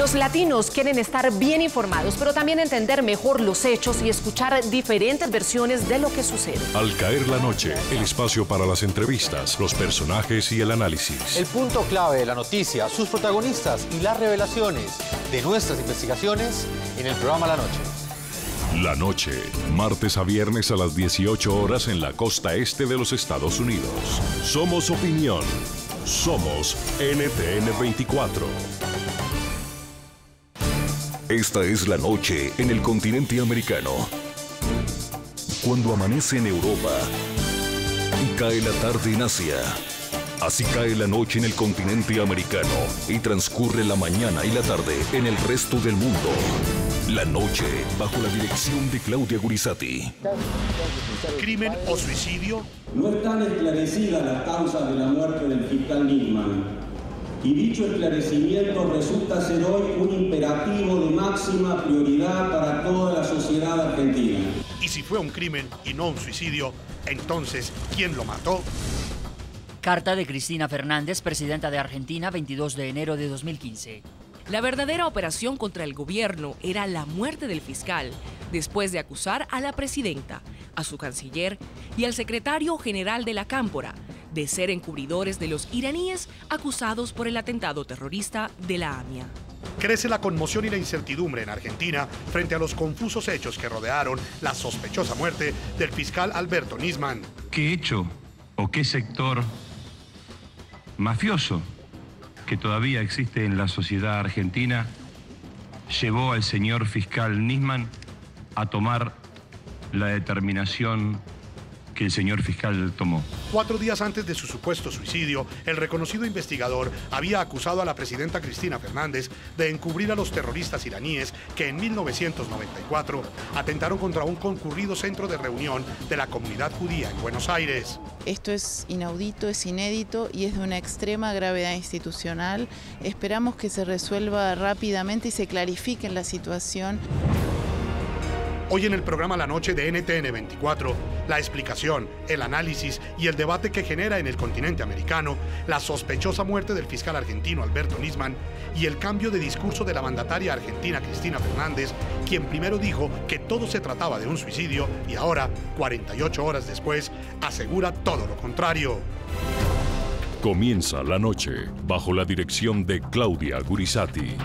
Los latinos quieren estar bien informados, pero también entender mejor los hechos y escuchar diferentes versiones de lo que sucede. Al caer la noche, el espacio para las entrevistas, los personajes y el análisis. El punto clave de la noticia, sus protagonistas y las revelaciones de nuestras investigaciones en el programa La Noche. La Noche, martes a viernes a las 18 horas en la costa este de los Estados Unidos. Somos opinión. Somos NTN 24. Esta es la noche en el continente americano. Cuando amanece en Europa y cae la tarde en Asia. Así cae la noche en el continente americano y transcurre la mañana y la tarde en el resto del mundo. La Noche, bajo la dirección de Claudia Gurizati. ¿Crimen o suicidio? No es tan esclarecida la causa de la muerte del fiscal Nisman. Y dicho esclarecimiento resulta ser hoy un imperativo de máxima prioridad para toda la sociedad argentina. Y si fue un crimen y no un suicidio, entonces, ¿quién lo mató? Carta de Cristina Fernández, presidenta de Argentina, 22 de enero de 2015. La verdadera operación contra el gobierno era la muerte del fiscal, después de acusar a la presidenta, a su canciller y al secretario general de la Cámpora de ser encubridores de los iraníes acusados por el atentado terrorista de la AMIA. Crece la conmoción y la incertidumbre en Argentina frente a los confusos hechos que rodearon la sospechosa muerte del fiscal Alberto Nisman. ¿Qué hecho o qué sector mafioso que todavía existe en la sociedad argentina llevó al señor fiscal Nisman a tomar la determinación que el señor fiscal tomó? 4 días antes de su supuesto suicidio, el reconocido investigador había acusado a la presidenta Cristina Fernández de encubrir a los terroristas iraníes que en 1994 atentaron contra un concurrido centro de reunión de la comunidad judía en Buenos Aires. Esto es inaudito, es inédito y es de una extrema gravedad institucional. Esperamos que se resuelva rápidamente y se clarifique la situación. Hoy en el programa La Noche de NTN 24, la explicación, el análisis y el debate que genera en el continente americano la sospechosa muerte del fiscal argentino Alberto Nisman y el cambio de discurso de la mandataria argentina Cristina Fernández, quien primero dijo que todo se trataba de un suicidio y ahora, 48 horas después, asegura todo lo contrario. Comienza La Noche, bajo la dirección de Claudia Gurizati.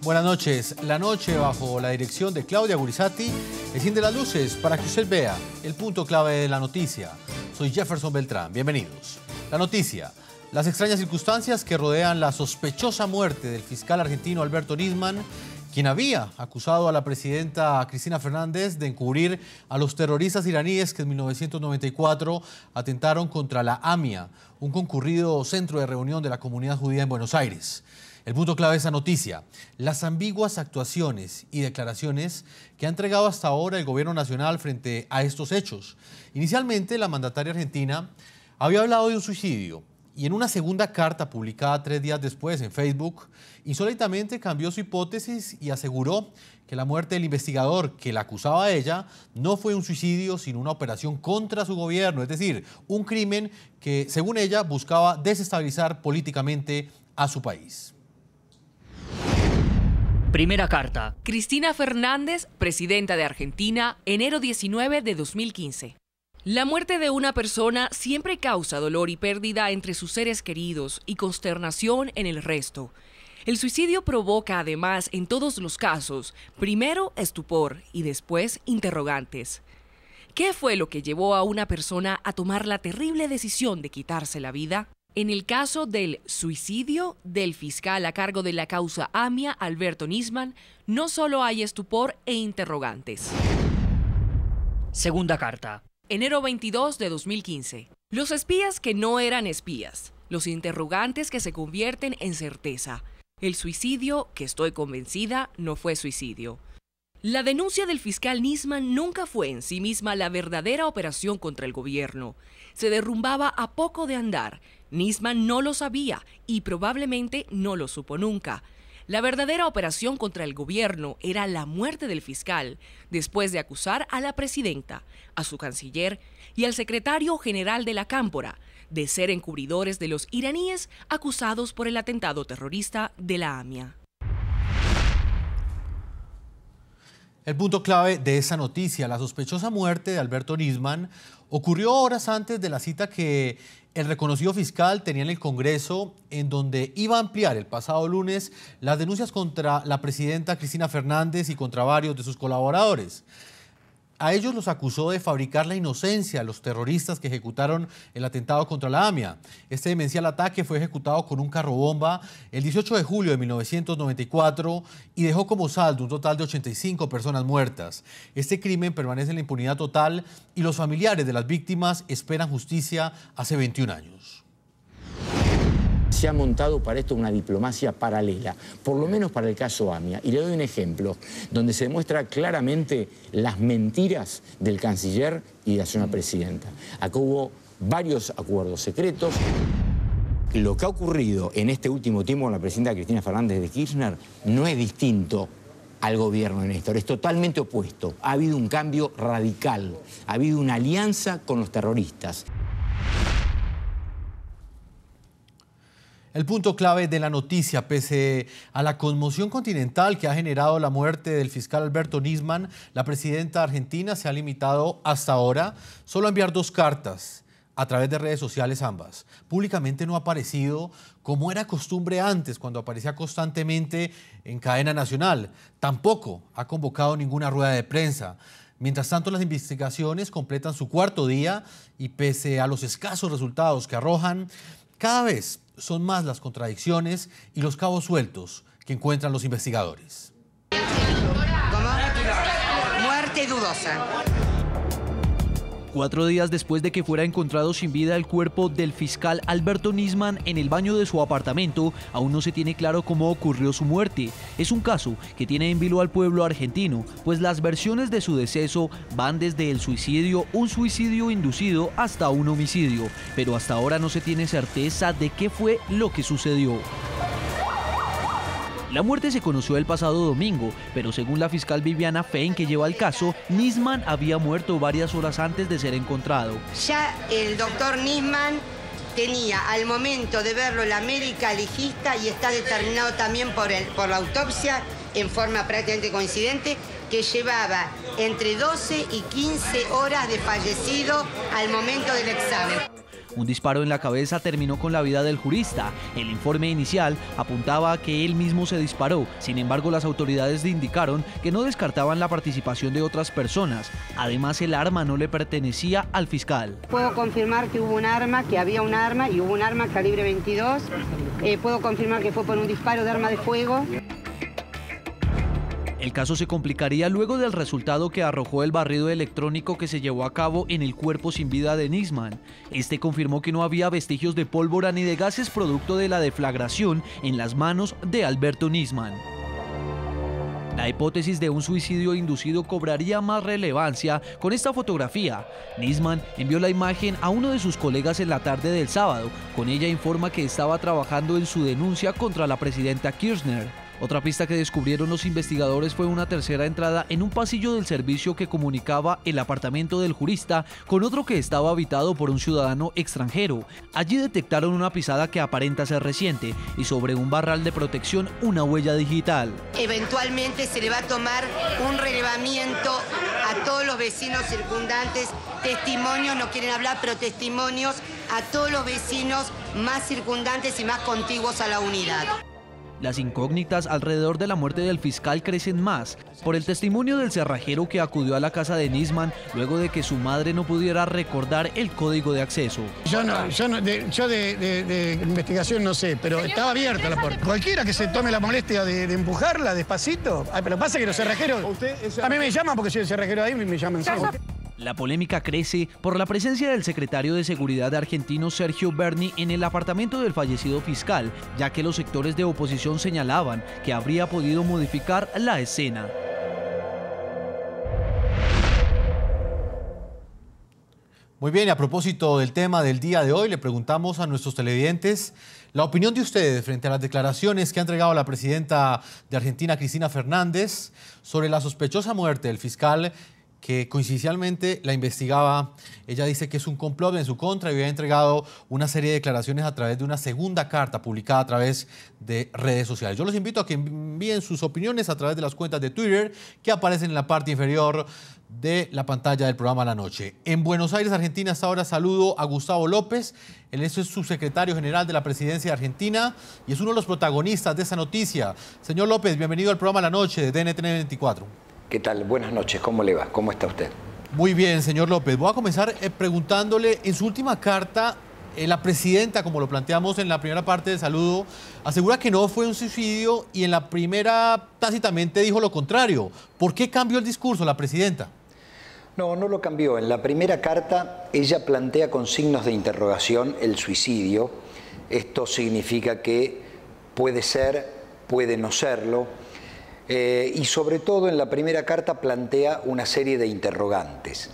Buenas noches. La Noche, bajo la dirección de Claudia Gurizati, enciende las luces para que usted vea el punto clave de la noticia. Soy Jefferson Beltrán. Bienvenidos. La noticia: las extrañas circunstancias que rodean la sospechosa muerte del fiscal argentino Alberto Nisman, quien había acusado a la presidenta Cristina Fernández de encubrir a los terroristas iraníes que en 1994 atentaron contra la AMIA, un concurrido centro de reunión de la comunidad judía en Buenos Aires. El punto clave de esa noticia: las ambiguas actuaciones y declaraciones que ha entregado hasta ahora el gobierno nacional frente a estos hechos. Inicialmente, la mandataria argentina había hablado de un suicidio y en una segunda carta publicada 3 días después en Facebook, insólitamente cambió su hipótesis y aseguró que la muerte del investigador que la acusaba a ella no fue un suicidio, sino una operación contra su gobierno, es decir, un crimen que, según ella, buscaba desestabilizar políticamente a su país. Primera carta. Cristina Fernández, presidenta de Argentina, enero 19 de 2015. La muerte de una persona siempre causa dolor y pérdida entre sus seres queridos y consternación en el resto. El suicidio provoca además en todos los casos, primero estupor y después interrogantes. ¿Qué fue lo que llevó a una persona a tomar la terrible decisión de quitarse la vida? En el caso del suicidio del fiscal a cargo de la causa AMIA, Alberto Nisman, no solo hay estupor e interrogantes. Segunda carta. Enero 22 de 2015. Los espías que no eran espías. Los interrogantes que se convierten en certeza. El suicidio, que estoy convencida, no fue suicidio. La denuncia del fiscal Nisman nunca fue en sí misma la verdadera operación contra el gobierno. Se derrumbaba a poco de andar. Nisman no lo sabía y probablemente no lo supo nunca. La verdadera operación contra el gobierno era la muerte del fiscal, después de acusar a la presidenta, a su canciller y al secretario general de la Cámpora de ser encubridores de los iraníes acusados por el atentado terrorista de la AMIA. El punto clave de esa noticia, la sospechosa muerte de Alberto Nisman, ocurrió horas antes de la cita que el reconocido fiscal tenía en el Congreso, en donde iba a ampliar el pasado lunes las denuncias contra la presidenta Cristina Fernández y contra varios de sus colaboradores. A ellos los acusó de fabricar la inocencia de los terroristas que ejecutaron el atentado contra la AMIA. Este demencial ataque fue ejecutado con un carrobomba el 18 de julio de 1994 y dejó como saldo un total de 85 personas muertas. Este crimen permanece en la impunidad total y los familiares de las víctimas esperan justicia hace 21 años. Se ha montado para esto una diplomacia paralela, por lo menos para el caso AMIA. Y le doy un ejemplo, donde se demuestra claramente las mentiras del canciller y de la señora presidenta. Acá hubo varios acuerdos secretos. Lo que ha ocurrido en este último tiempo con la presidenta Cristina Fernández de Kirchner no es distinto al gobierno de Néstor, es totalmente opuesto. Ha habido un cambio radical, ha habido una alianza con los terroristas. El punto clave de la noticia, pese a la conmoción continental que ha generado la muerte del fiscal Alberto Nisman, la presidenta argentina se ha limitado hasta ahora solo a enviar 2 cartas a través de redes sociales ambas. Públicamente no ha aparecido como era costumbre antes, cuando aparecía constantemente en cadena nacional. Tampoco ha convocado ninguna rueda de prensa. Mientras tanto, las investigaciones completan su 4º día y pese a los escasos resultados que arrojan, cada vez son más las contradicciones y los cabos sueltos que encuentran los investigadores. Muerte dudosa. 4 días después de que fuera encontrado sin vida el cuerpo del fiscal Alberto Nisman en el baño de su apartamento, aún no se tiene claro cómo ocurrió su muerte. Es un caso que tiene en vilo al pueblo argentino, pues las versiones de su deceso van desde el suicidio, un suicidio inducido, hasta un homicidio. Pero hasta ahora no se tiene certeza de qué fue lo que sucedió. La muerte se conoció el pasado domingo, pero según la fiscal Viviana Fein, que lleva el caso, Nisman había muerto varias horas antes de ser encontrado. Ya el doctor Nisman tenía al momento de verlo la médica legista, y está determinado también por la autopsia en forma prácticamente coincidente, que llevaba entre 12 y 15 horas de fallecido al momento del examen. Un disparo en la cabeza terminó con la vida del jurista. El informe inicial apuntaba a que él mismo se disparó. Sin embargo, las autoridades indicaron que no descartaban la participación de otras personas. Además, el arma no le pertenecía al fiscal. Puedo confirmar que hubo un arma, que había un arma, y hubo un arma calibre 22. Puedo confirmar que fue por un disparo de arma de fuego. El caso se complicaría luego del resultado que arrojó el barrido electrónico que se llevó a cabo en el cuerpo sin vida de Nisman. Este confirmó que no había vestigios de pólvora ni de gases producto de la deflagración en las manos de Alberto Nisman. La hipótesis de un suicidio inducido cobraría más relevancia con esta fotografía. Nisman envió la imagen a uno de sus colegas en la tarde del sábado. Con ella informa que estaba trabajando en su denuncia contra la presidenta Kirchner. Otra pista que descubrieron los investigadores fue una tercera entrada en un pasillo del servicio que comunicaba el apartamento del jurista con otro que estaba habitado por un ciudadano extranjero. Allí detectaron una pisada que aparenta ser reciente y sobre un barral de protección una huella digital. Eventualmente se le va a tomar un relevamiento a todos los vecinos circundantes, testimonios, no quieren hablar, pero testimonios a todos los vecinos más circundantes y más contiguos a la unidad. Las incógnitas alrededor de la muerte del fiscal crecen más por el testimonio del cerrajero que acudió a la casa de Nisman luego de que su madre no pudiera recordar el código de acceso. Yo de investigación no sé, pero estaba abierta la puerta. Cualquiera que se tome la molestia de empujarla despacito. Pero pasa que los cerrajeros, a mí me llaman porque soy el cerrajero ahí, me llaman siempre. La polémica crece por la presencia del secretario de Seguridad argentino Sergio Berni en el apartamento del fallecido fiscal, ya que los sectores de oposición señalaban que habría podido modificar la escena. Muy bien, y a propósito del tema del día de hoy, le preguntamos a nuestros televidentes la opinión de ustedes frente a las declaraciones que ha entregado la presidenta de Argentina, Cristina Fernández, sobre la sospechosa muerte del fiscal que coincidencialmente la investigaba. Ella dice que es un complot en su contra y había entregado una serie de declaraciones a través de una segunda carta publicada a través de redes sociales. Yo los invito a que envíen sus opiniones a través de las cuentas de Twitter que aparecen en la parte inferior de la pantalla del programa La Noche. En Buenos Aires, Argentina, hasta ahora saludo a Gustavo López. Él es subsecretario general de la Presidencia de Argentina y es uno de los protagonistas de esta noticia. Señor López, bienvenido al programa La Noche de NTN 24. ¿Qué tal? Buenas noches, ¿cómo le va? ¿Cómo está usted? Muy bien, señor López. Voy a comenzar preguntándole, en su última carta, la presidenta, como lo planteamos en la primera parte del saludo, asegura que no fue un suicidio y en la primera tácitamente dijo lo contrario. ¿Por qué cambió el discurso la presidenta? No, no lo cambió. En la primera carta ella plantea con signos de interrogación el suicidio. Esto significa que puede ser, puede no serlo. Y sobre todo en la primera carta plantea una serie de interrogantes.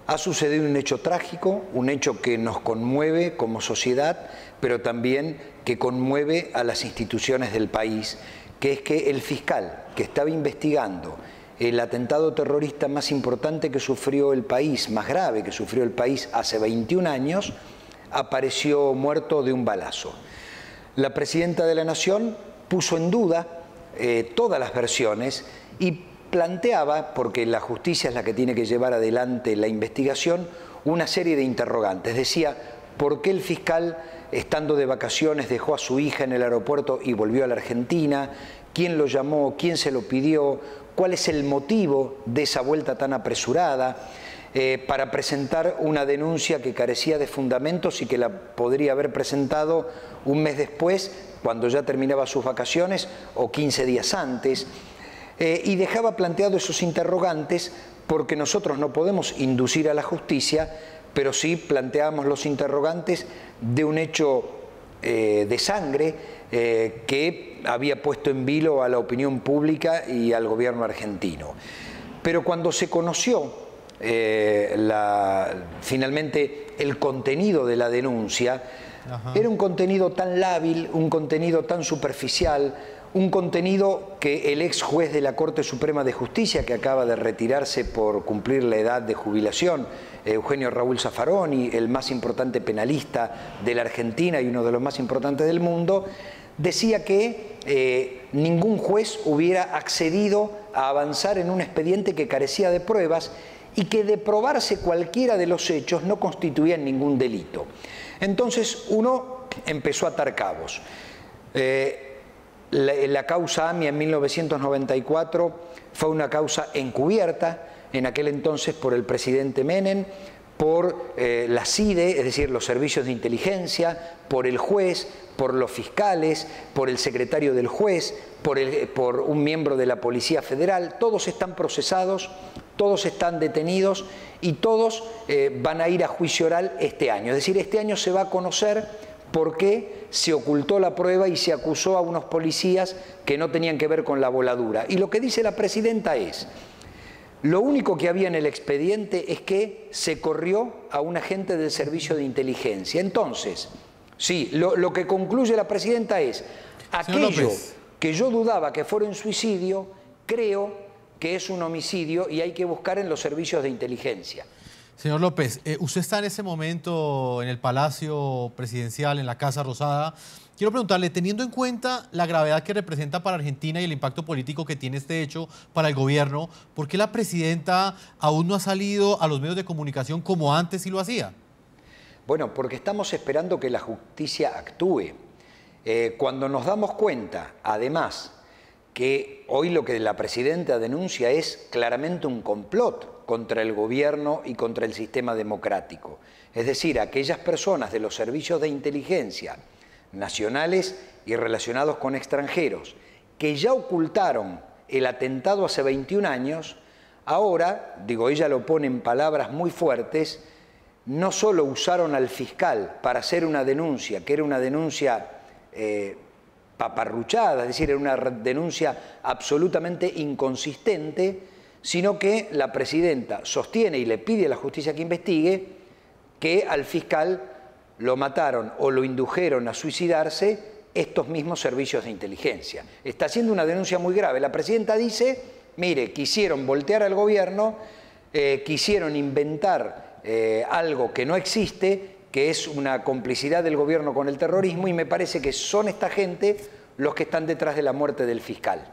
Ha sucedido un hecho trágico, un hecho que nos conmueve como sociedad, pero también que conmueve a las instituciones del país, que es que el fiscal que estaba investigando el atentado terrorista más importante que sufrió el país, más grave que sufrió el país hace 21 años, apareció muerto de un balazo. La presidenta de la Nación puso en duda todas las versiones y planteaba, porque la justicia es la que tiene que llevar adelante la investigación, una serie de interrogantes. Decía, ¿por qué el fiscal, estando de vacaciones, dejó a su hija en el aeropuerto y volvió a la Argentina? ¿Quién lo llamó? ¿Quién se lo pidió? ¿Cuál es el motivo de esa vuelta tan apresurada? Para presentar una denuncia que carecía de fundamentos y que la podría haber presentado un mes después, cuando ya terminaba sus vacaciones, o 15 días antes. Y dejaba planteados esos interrogantes porque nosotros no podemos inducir a la justicia, pero sí planteamos los interrogantes de un hecho de sangre que había puesto en vilo a la opinión pública y al gobierno argentino. Pero cuando se conoció finalmente el contenido de la denuncia, era un contenido tan lábil, un contenido tan superficial, un contenido que el ex juez de la Corte Suprema de Justicia, que acaba de retirarse por cumplir la edad de jubilación, Eugenio Raúl Zaffaroni, el más importante penalista de la Argentina y uno de los más importantes del mundo, decía que ningún juez hubiera accedido a avanzar en un expediente que carecía de pruebas y que de probarse cualquiera de los hechos no constituían ningún delito. Entonces uno empezó a atar cabos. La causa AMIA en 1994 fue una causa encubierta, en aquel entonces por el presidente Menem, por la CIDE, es decir, los servicios de inteligencia, por el juez, por los fiscales, por el secretario del juez, por un miembro de la Policía Federal. Todos están procesados, todos están detenidos y todos van a ir a juicio oral este año. Es decir, este año se va a conocer por qué se ocultó la prueba y se acusó a unos policías que no tenían que ver con la voladura. Y lo que dice la presidenta es: lo único que había en el expediente es que se corrió a un agente del servicio de inteligencia. Entonces, sí, lo que concluye la presidenta es: aquello que yo dudaba que fuera un suicidio, creo que es un homicidio y hay que buscar en los servicios de inteligencia. Señor López, usted está en ese momento en el Palacio Presidencial, en la Casa Rosada. Quiero preguntarle, teniendo en cuenta la gravedad que representa para Argentina y el impacto político que tiene este hecho para el gobierno, ¿por qué la presidenta aún no ha salido a los medios de comunicación como antes sí lo hacía? Bueno, porque estamos esperando que la justicia actúe. Cuando nos damos cuenta, además, que hoy lo que la presidenta denuncia es claramente un complot contra el gobierno y contra el sistema democrático. Es decir, aquellas personas de los servicios de inteligencia nacionales y relacionados con extranjeros que ya ocultaron el atentado hace 21 años, ahora, digo, ella lo pone en palabras muy fuertes, no solo usaron al fiscal para hacer una denuncia, que era una denuncia paparruchada, es decir, era una denuncia absolutamente inconsistente, sino que la presidenta sostiene y le pide a la justicia que investigue que al fiscal lo mataron o lo indujeron a suicidarse estos mismos servicios de inteligencia. Está haciendo una denuncia muy grave. La presidenta dice, mire, quisieron voltear al gobierno quisieron inventar algo que no existe, que es una complicidad del gobierno con el terrorismo, y me parece que son esta gente los que están detrás de la muerte del fiscal.